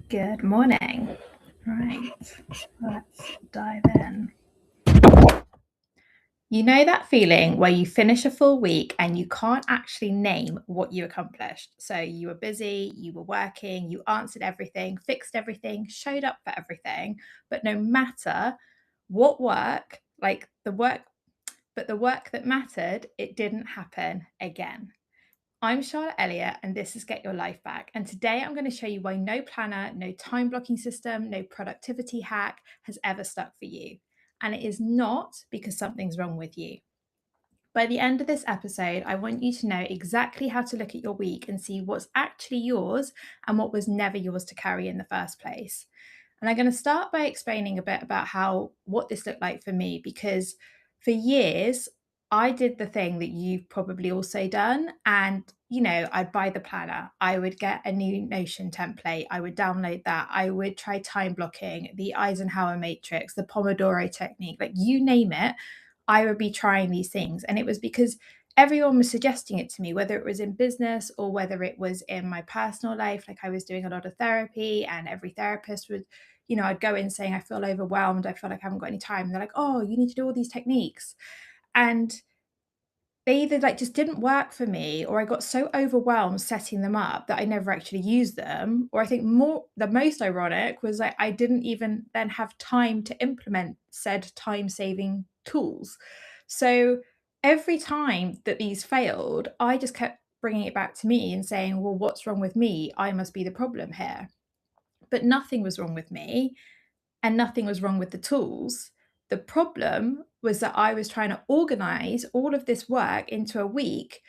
Good morning. Right, let's dive in. You know that feeling where you finish a full week and you can't actually name what you accomplished? So you were busy, you were working, you answered everything, fixed everything, showed up for everything, but no matter what work, but the work that mattered, it didn't happen again. I'm Charlotte Elliott, and this is Get Your Life Back. And today I'm going to show you why no planner, no time blocking system, no productivity hack has ever stuck for you. And it is not because something's wrong with you. By the end of this episode, I want you to know exactly how to look at your week and see what's actually yours and what was never yours to carry in the first place. And I'm going to start by explaining a bit about what this looked like for me, because for years I did the thing that you've probably also done. And, I'd buy the planner, I would get a new Notion template, I would download that, I would try time blocking, the Eisenhower matrix, the Pomodoro technique, like you name it, I would be trying these things. And it was because everyone was suggesting it to me, whether it was in business or whether it was in my personal life. Like I was doing a lot of therapy, and every therapist would, I'd go in saying, I feel overwhelmed, I feel like I haven't got any time. And they're like, oh, you need to do all these techniques. And they either just didn't work for me, or I got so overwhelmed setting them up that I never actually used them. Or I think the most ironic was like I didn't even then have time to implement said time-saving tools. So every time that these failed, I just kept bringing it back to me and saying, well, what's wrong with me? I must be the problem here. But nothing was wrong with me, and nothing was wrong with the tools. The problem was that I was trying to organize all of this work into a week,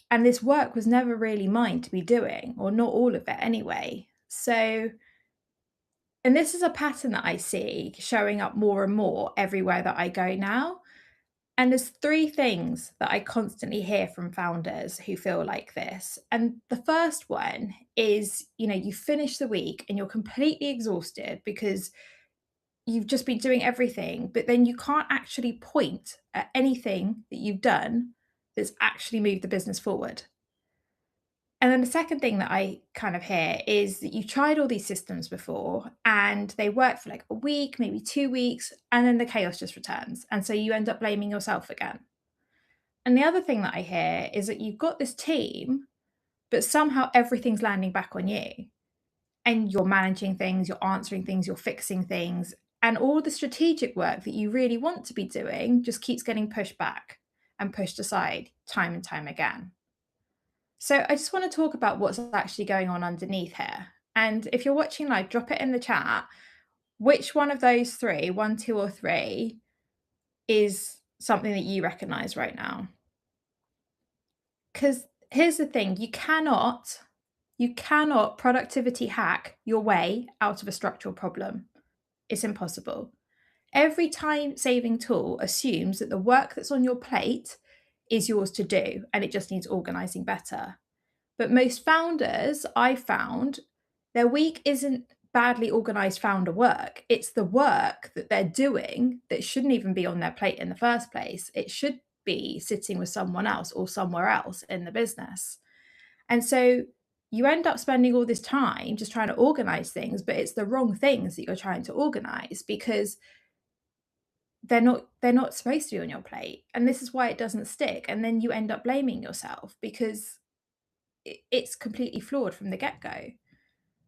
and this work was never really mine to be doing, or not all of it anyway. So, and this is a pattern that I see showing up more and more everywhere that I go now. And there's three things that I constantly hear from founders who feel like this. And the first one is, you finish the week and you're completely exhausted because you've just been doing everything, but then you can't actually point at anything that you've done that's actually moved the business forward. And then the second thing that I kind of hear is that you've tried all these systems before and they work for like a week, maybe 2 weeks, and then the chaos just returns. And so you end up blaming yourself again. And the other thing that I hear is that you've got this team, but somehow everything's landing back on you. And you're managing things, you're answering things, you're fixing things. And all the strategic work that you really want to be doing just keeps getting pushed back and pushed aside time and time again. So I just want to talk about what's actually going on underneath here. And if you're watching live, drop it in the chat. Which one of those three, one, two, or three, is something that you recognize right now? Because here's the thing, you cannot productivity hack your way out of a structural problem. It's impossible. Every time saving tool assumes that the work that's on your plate is yours to do and it just needs organizing better. But most founders, I found, their week isn't badly organized founder work. It's the work that they're doing that shouldn't even be on their plate in the first place. It should be sitting with someone else or somewhere else in the business. And so you end up spending all this time just trying to organize things, but it's the wrong things that you're trying to organize because they're not supposed to be on your plate. And this is why it doesn't stick. And then you end up blaming yourself because it's completely flawed from the get-go.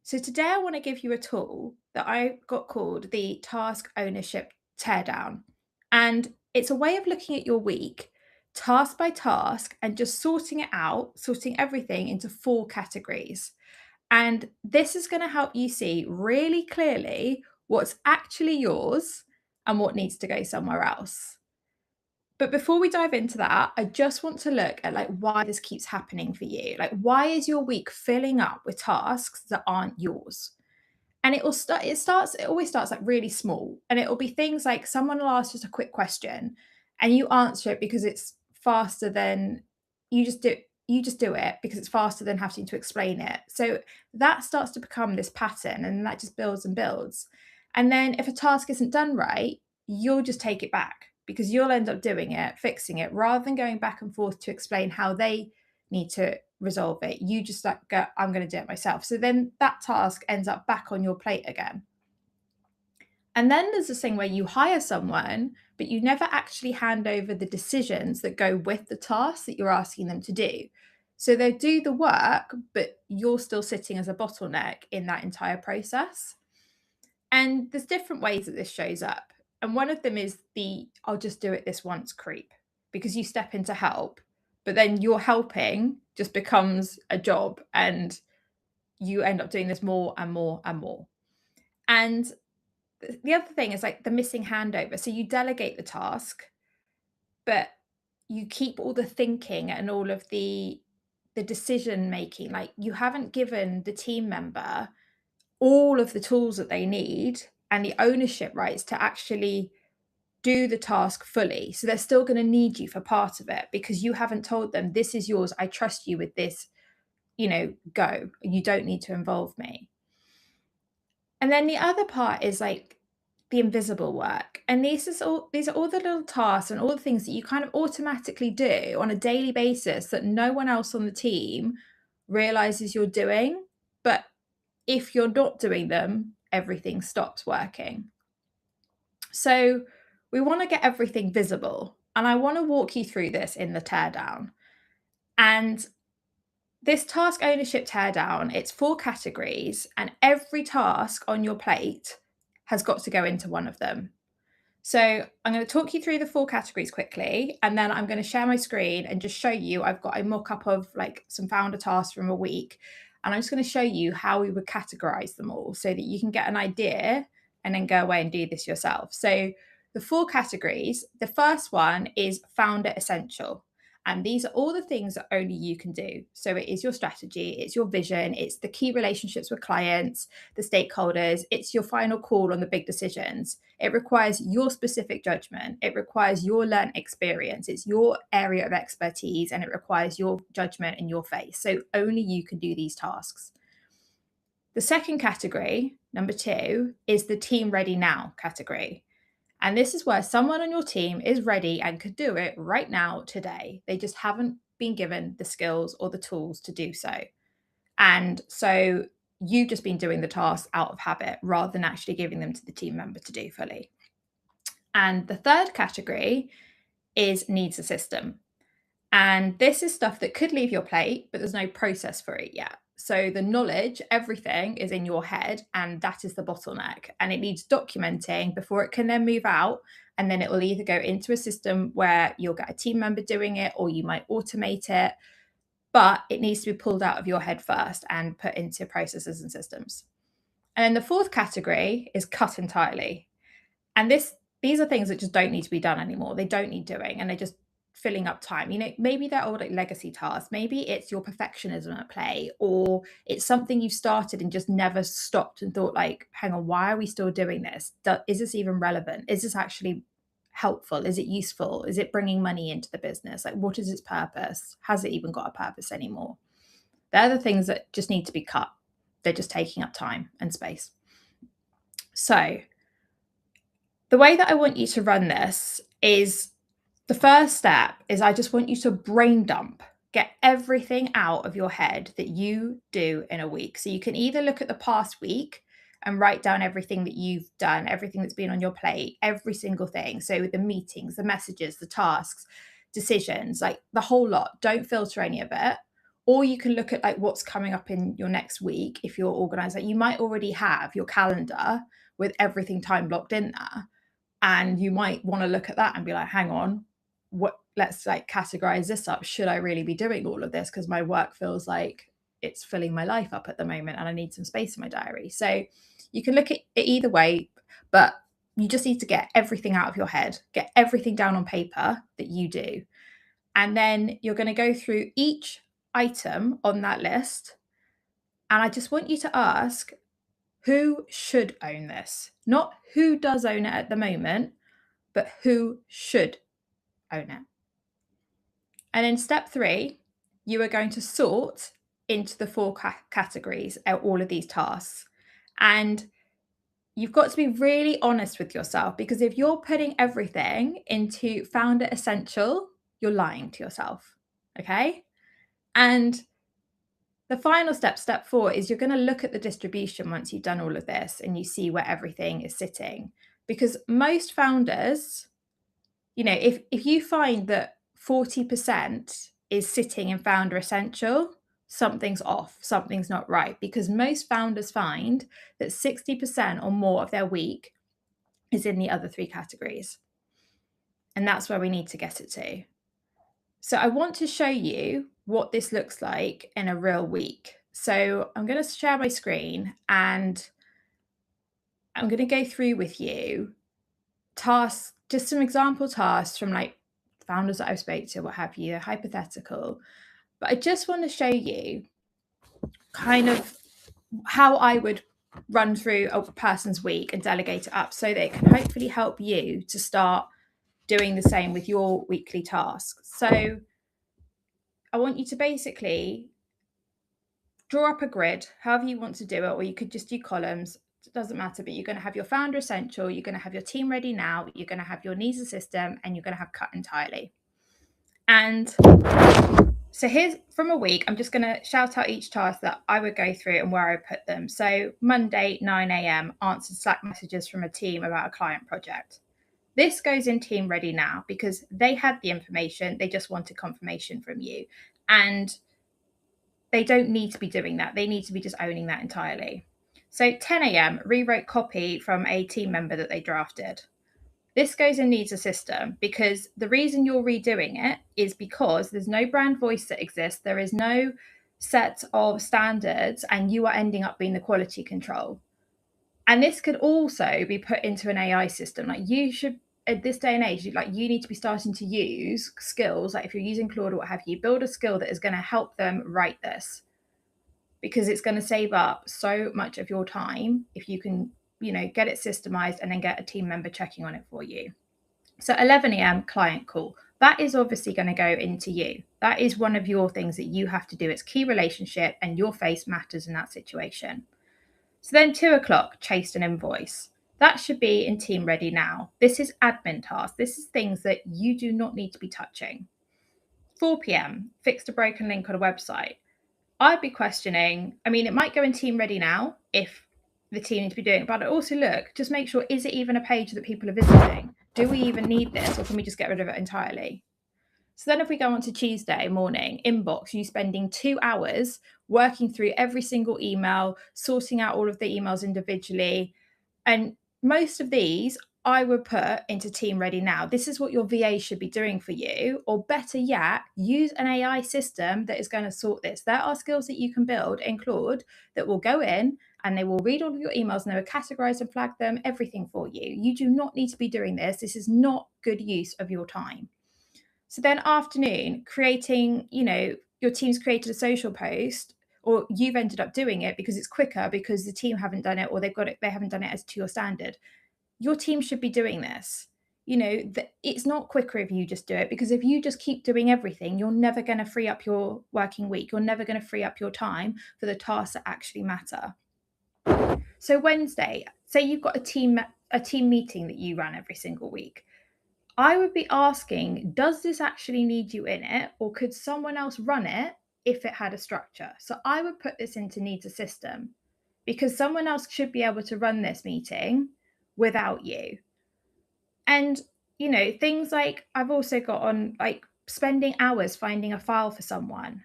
So today I want to give you a tool that I got called the Task Ownership Teardown. And it's a way of looking at your week task by task and just sorting it out, sorting everything into 4 categories. And this is going to help you see really clearly what's actually yours and what needs to go somewhere else. But before we dive into that, I just want to look at why this keeps happening for you. Why is your week filling up with tasks that aren't yours? And it always starts really small. And it'll be things like someone will ask just a quick question and you answer it because it's faster than you just do it because it's faster than having to explain it. So that starts to become this pattern and that just builds and builds. And then if a task isn't done right, you'll just take it back because you'll end up doing it, fixing it, rather than going back and forth to explain how they need to resolve it. You just like go, I'm going to do it myself. So then that task ends up back on your plate again. And then there's this thing where you hire someone, but you never actually hand over the decisions that go with the task that you're asking them to do. So they do the work, but you're still sitting as a bottleneck in that entire process. And there's different ways that this shows up. And one of them is the I'll just do it this once creep, because you step in to help, but then your helping just becomes a job and you end up doing this more and more and more. And the other thing is like the missing handover. So you delegate the task, but you keep all the thinking and all of the decision making. Like you haven't given the team member all of the tools that they need and the ownership rights to actually do the task fully. So they're still going to need you for part of it because you haven't told them, this is yours. I trust you with this, go. You don't need to involve me. And then the other part is like the invisible work. And these are all the little tasks and all the things that you kind of automatically do on a daily basis that no one else on the team realizes you're doing. But if you're not doing them, everything stops working. So we want to get everything visible. And I want to walk you through this in the teardown. And this task ownership teardown, it's 4 categories, and every task on your plate has got to go into one of them. So I'm going to talk you through the 4 categories quickly, and then I'm going to share my screen and just show you. I've got a mock-up of like some founder tasks from a week, and I'm just going to show you how we would categorize them all so that you can get an idea and then go away and do this yourself. So the 4 categories, the first one is founder essential. And these are all the things that only you can do. So it is your strategy, it's your vision, it's the key relationships with clients, the stakeholders, it's your final call on the big decisions. It requires your specific judgment. It requires your learned experience. It's your area of expertise, and it requires your judgment in your face. So only you can do these tasks. The second category, number 2, is the team ready now category. And this is where someone on your team is ready and could do it right now, today. They just haven't been given the skills or the tools to do so. And so you've just been doing the task out of habit rather than actually giving them to the team member to do fully. And the third category is needs a system. And this is stuff that could leave your plate, but there's no process for it yet. So the knowledge, everything is in your head, and that is the bottleneck. And it needs documenting before it can then move out. And then it will either go into a system where you'll get a team member doing it, or you might automate it. But it needs to be pulled out of your head first and put into processes and systems. And then the fourth category is cut entirely. And these are things that just don't need to be done anymore. They don't need doing, and they're just filling up time. Maybe they're old like legacy tasks. Maybe it's your perfectionism at play, or it's something you've started and just never stopped and thought like, hang on, why are we still doing this? Is this even relevant? Is this actually helpful? Is it useful? Is it bringing money into the business? Like, what is its purpose? Has it even got a purpose anymore? They're the things that just need to be cut. They're just taking up time and space. So the way that I want you to run this is, the first step is I just want you to brain dump, get everything out of your head that you do in a week. So you can either look at the past week and write down everything that you've done, everything that's been on your plate, every single thing. So the meetings, the messages, the tasks, decisions, like the whole lot. Don't filter any of it. Or you can look at like what's coming up in your next week if you're organized. Like you might already have your calendar with everything time blocked in there. And you might want to look at that and be like, hang on, let's like categorize this up. Should I really be doing all of this? Because my work feels like it's filling my life up at the moment and I need some space in my diary. So you can look at it either way, but you just need to get everything out of your head, get everything down on paper that you do. And then you're going to go through each item on that list. And I just want you to ask, who should own this? Not who does own it at the moment, but who should own it. And in step 3, you are going to sort into the 4 categories all of these tasks. And you've got to be really honest with yourself, because if you're putting everything into founder essential, you're lying to yourself. Okay? And the final step, step 4, is you're going to look at the distribution once you've done all of this and you see where everything is sitting. Because most founders, if you find that 40% is sitting in founder essential, something's off, something's not right. Because most founders find that 60% or more of their week is in the other 3 categories. And that's where we need to get it to. So I want to show you what this looks like in a real week. So I'm going to share my screen and I'm going to go through with you tasks, just some example tasks from like founders that I've spoke to, what have you, they're hypothetical. But I just want to show you kind of how I would run through a person's week and delegate it up so that it can hopefully help you to start doing the same with your weekly tasks. So I want you to basically draw up a grid, however you want to do it, or you could just do columns. It doesn't matter, but you're going to have your founder essential, you're going to have your team ready now, you're going to have your needs a system, and you're going to have cut entirely. And so here's from a week, I'm just going to shout out each task that I would go through and where I put them. So Monday, 9 a.m, answered Slack messages from a team about a client project. This goes in team ready now because they had the information, they just wanted confirmation from you. And they don't need to be doing that. They need to be just owning that entirely. So 10 a.m, rewrote copy from a team member that they drafted. This goes in needs a system because the reason you're redoing it is because there's no brand voice that exists. There is no set of standards and you are ending up being the quality control. And this could also be put into an AI system. Like you should, at this day and age, you need to be starting to use skills. Like if you're using Claude or what have you, build a skill that is going to help them write this because it's going to save up so much of your time if you can, get it systemized and then get a team member checking on it for you. So 11 a.m, client call. That is obviously going to go into you. That is one of your things that you have to do. It's key relationship and your face matters in that situation. So then 2 o'clock, chased an invoice. That should be in team ready now. This is admin tasks. This is things that you do not need to be touching. 4 p.m, fixed a broken link on a website. I'd be questioning, it might go in team ready now if the team need to be doing it, but also look, just make sure, is it even a page that people are visiting? Do we even need this or can we just get rid of it entirely? So then if we go on to Tuesday morning, inbox, you spending 2 hours working through every single email, sorting out all of the emails individually. And most of these I would put into team ready now. This is what your VA should be doing for you, or better yet, use an AI system that is going to sort this. There are skills that you can build in Claude that will go in and they will read all of your emails and they will categorize and flag them, everything for you. You do not need to be doing this. This is not good use of your time. So then afternoon, creating, your team's created a social post or you've ended up doing it because it's quicker because the team haven't done it or they haven't done it as to your standard. Your team should be doing this. It's not quicker if you just do it, because if you just keep doing everything, you're never going to free up your working week. You're never going to free up your time for the tasks that actually matter. So Wednesday, say you've got a team meeting that you run every single week. I would be asking, does this actually need you in it, or could someone else run it if it had a structure? So I would put this into needs a system because someone else should be able to run this meeting without you. And, things like I've also got on like spending hours finding a file for someone.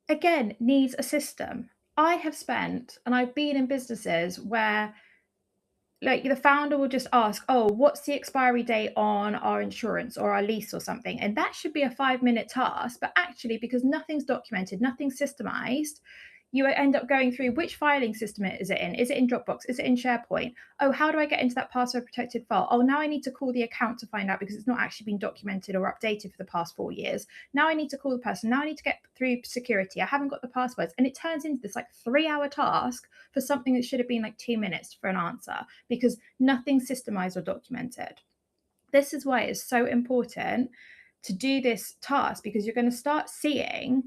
Again, needs a system. I have spent, and I've been in businesses where like the founder will just ask, oh, what's the expiry date on our insurance or our lease or something? And that should be a 5-minute task. But actually, because nothing's documented, nothing's systemized, you end up going through which filing system is it in? Is it in Dropbox? Is it in SharePoint? Oh, how do I get into that password protected file? Oh, now I need to call the account to find out because it's not actually been documented or updated for the past 4 years. Now I need to call the person. Now I need to get through security. I haven't got the passwords. And it turns into this like 3-hour task for something that should have been like 2 minutes for an answer because nothing's systemized or documented. This is why it's so important to do this task, because you're going to start seeing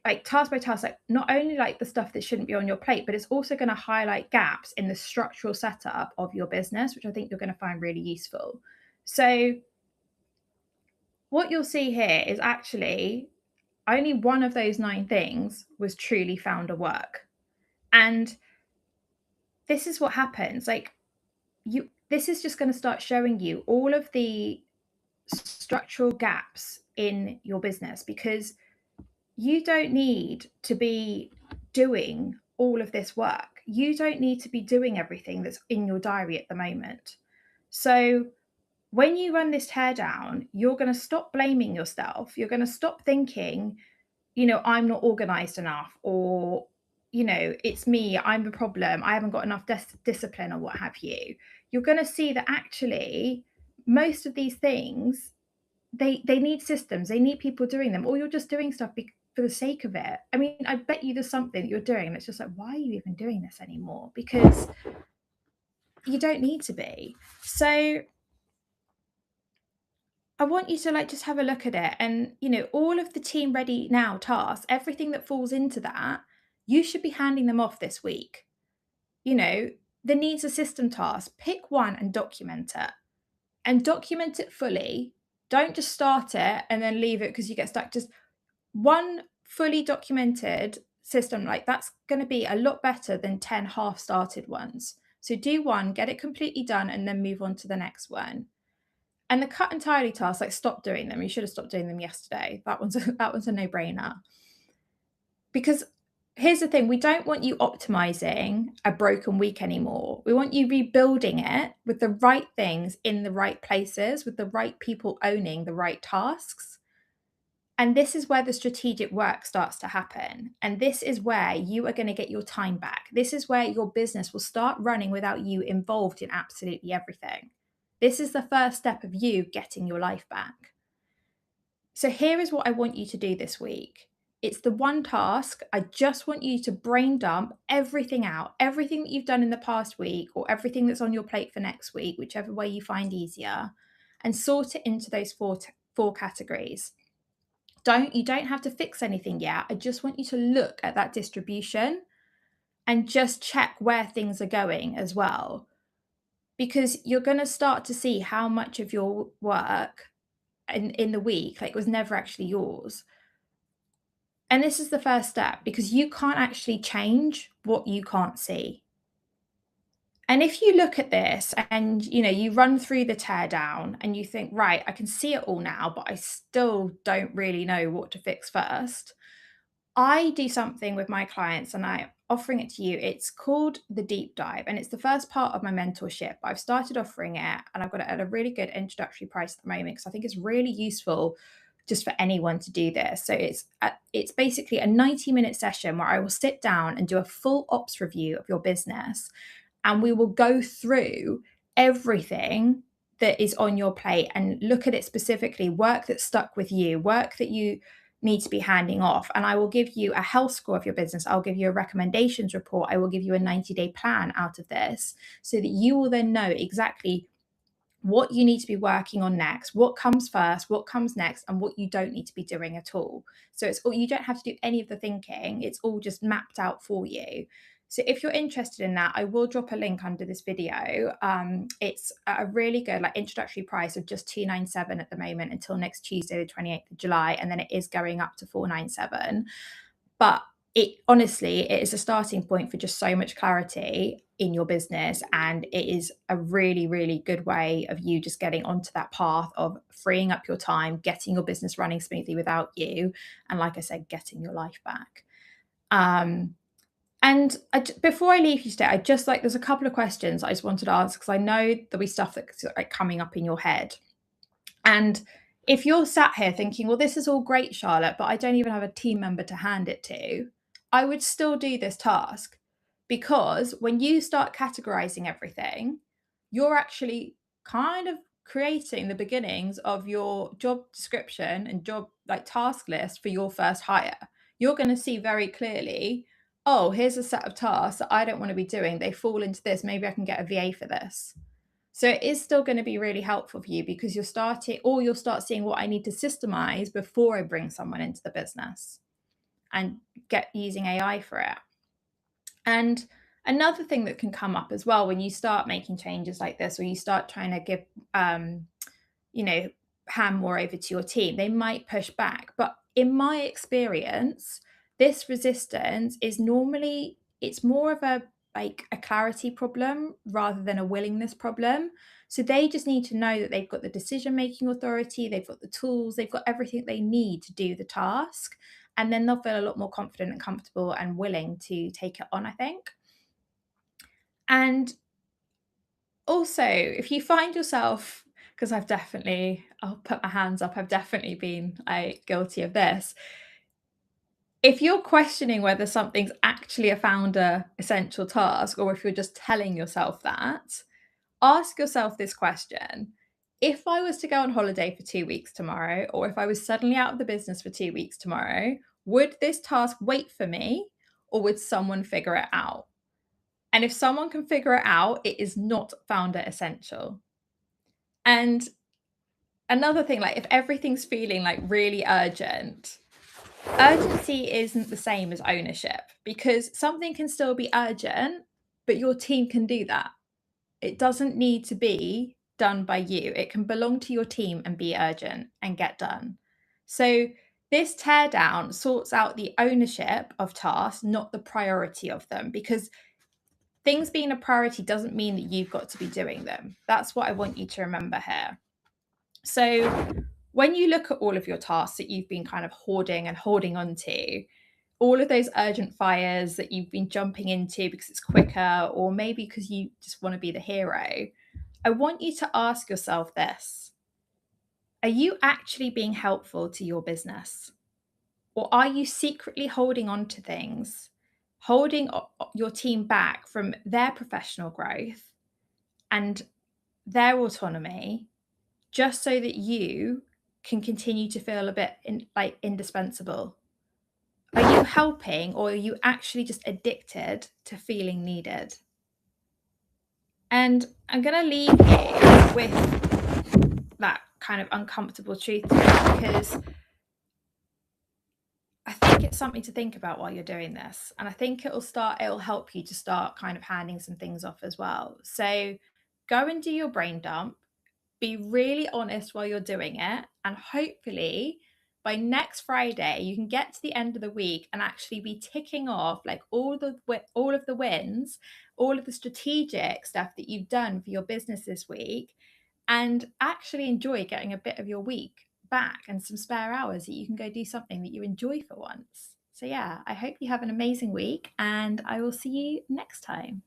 like task by task, like not only like the stuff that shouldn't be on your plate, but it's also going to highlight gaps in the structural setup of your business, which I think you're going to find really useful. So what you'll see here is actually only one of those 9 things was truly found to work. And this is what happens. Like, this is just going to start showing you all of the structural gaps in your business, because you don't need to be doing all of this work. You don't need to be doing everything that's in your diary at the moment. So when you run this teardown, you're going to stop blaming yourself. You're going to stop thinking, I'm not organized enough, or, it's me, I'm the problem, I haven't got enough discipline, or what have you. You're going to see that actually most of these things, they need systems, they need people doing them, or you're just doing stuff for the sake of it. I mean, I bet you there's something that you're doing and it's just like, why are you even doing this anymore? Because you don't need to be. So I want you to just have a look at it, and all of the team ready now tasks, everything that falls into that, you should be handing them off this week. The needs a system task, pick one and document it. And document it fully. Don't just start it and then leave it because you get stuck. Just one fully documented system, like that's going to be a lot better than 10 half started ones. So do one, get it completely done, and then move on to the next one. And the cut entirely tasks, like, stop doing them. You should have stopped doing them yesterday. That one's a no-brainer. Because here's the thing, we don't want you optimizing a broken week anymore. We want you rebuilding it with the right things in the right places, with the right people owning the right tasks. And this is where the strategic work starts to happen. And this is where you are going to get your time back. This is where your business will start running without you involved in absolutely everything. This is the first step of you getting your life back. So here is what I want you to do this week. It's the one task. I just want you to brain dump everything out, everything that you've done in the past week, or everything that's on your plate for next week, whichever way you find easier, and sort it into those four categories. You don't have to fix anything yet. I just want you to look at that distribution and just check where things are going as well. Because you're going to start to see how much of your work in the week, was never actually yours. And this is the first step, because you can't actually change what you can't see. And if you look at this and you run through the teardown and you think, right, I can see it all now, but I still don't really know what to fix first. I do something with my clients and I'm offering it to you. It's called the deep dive, and it's the first part of my mentorship. I've started offering it and I've got it at a really good introductory price at the moment, because I think it's really useful just for anyone to do this. So it's basically a 90-minute session where I will sit down and do a full ops review of your business, and we will go through everything that is on your plate and look at it specifically, work that's stuck with you, work that you need to be handing off. And I will give you a health score of your business. I'll give you a recommendations report. I will give you a 90-day plan out of this, so that you will then know exactly what you need to be working on next, what comes first, what comes next, and what you don't need to be doing at all. So you don't have to do any of the thinking. It's all just mapped out for you. So if you're interested in that, I will drop a link under this video. It's a really good introductory price of just $297 at the moment until next Tuesday, the 28th of July, and then it is going up to $497. But it is a starting point for just so much clarity in your business, and it is a really, really good way of you just getting onto that path of freeing up your time, getting your business running smoothly without you, and like I said, getting your life back. And before I leave you today, there's a couple of questions I just wanted to ask, because I know there'll be stuff that's coming up in your head. And if you're sat here thinking, well, this is all great, Charlotte, but I don't even have a team member to hand it to, I would still do this task, because when you start categorizing everything, you're actually kind of creating the beginnings of your job description and job task list for your first hire. You're going to see very clearly, oh, here's a set of tasks that I don't want to be doing. They fall into this. Maybe I can get a VA for this. So it is still going to be really helpful for you, because you'll start seeing what I need to systemize before I bring someone into the business and get using AI for it. And another thing that can come up as well when you start making changes like this, or you start trying to give, hand more over to your team, they might push back. But in my experience, this resistance is normally it's more of a like a clarity problem rather than a willingness problem. So they just need to know that they've got the decision making authority, they've got the tools, they've got everything they need to do the task. And then they'll feel a lot more confident and comfortable and willing to take it on, I think. And also, if you find yourself, because I'll put my hands up, I've definitely been guilty of this. If you're questioning whether something's actually a founder essential task or if you're just telling yourself that, ask yourself this question. If I was to go on holiday for 2 weeks tomorrow, or if I was suddenly out of the business for 2 weeks tomorrow, would this task wait for me or would someone figure it out? And if someone can figure it out, it is not founder essential. And another thing, like if everything's feeling like really urgent, urgency isn't the same as ownership because something can still be urgent, but your team can do that. It doesn't need to be done by you. It can belong to your team and be urgent and get done. So this teardown sorts out the ownership of tasks, not the priority of them, because things being a priority doesn't mean that you've got to be doing them. That's what I want you to remember here. So when you look at all of your tasks that you've been kind of hoarding and holding on to, all of those urgent fires that you've been jumping into because it's quicker, or maybe because you just want to be the hero, I want you to ask yourself this. Are you actually being helpful to your business? Or are you secretly holding on to things, holding your team back from their professional growth and their autonomy just so that you can continue to feel a bit like indispensable? Are you helping or are you actually just addicted to feeling needed? And I'm going to leave you with that kind of uncomfortable truth because I think it's something to think about while you're doing this. And I think it'll help you to start kind of handing some things off as well. So go and do your brain dump, be really honest while you're doing it, and hopefully by next Friday you can get to the end of the week and actually be ticking off like all of the wins, all of the strategic stuff that you've done for your business this week, and actually enjoy getting a bit of your week back and some spare hours that you can go do something that you enjoy for once. So yeah, I hope you have an amazing week and I will see you next time.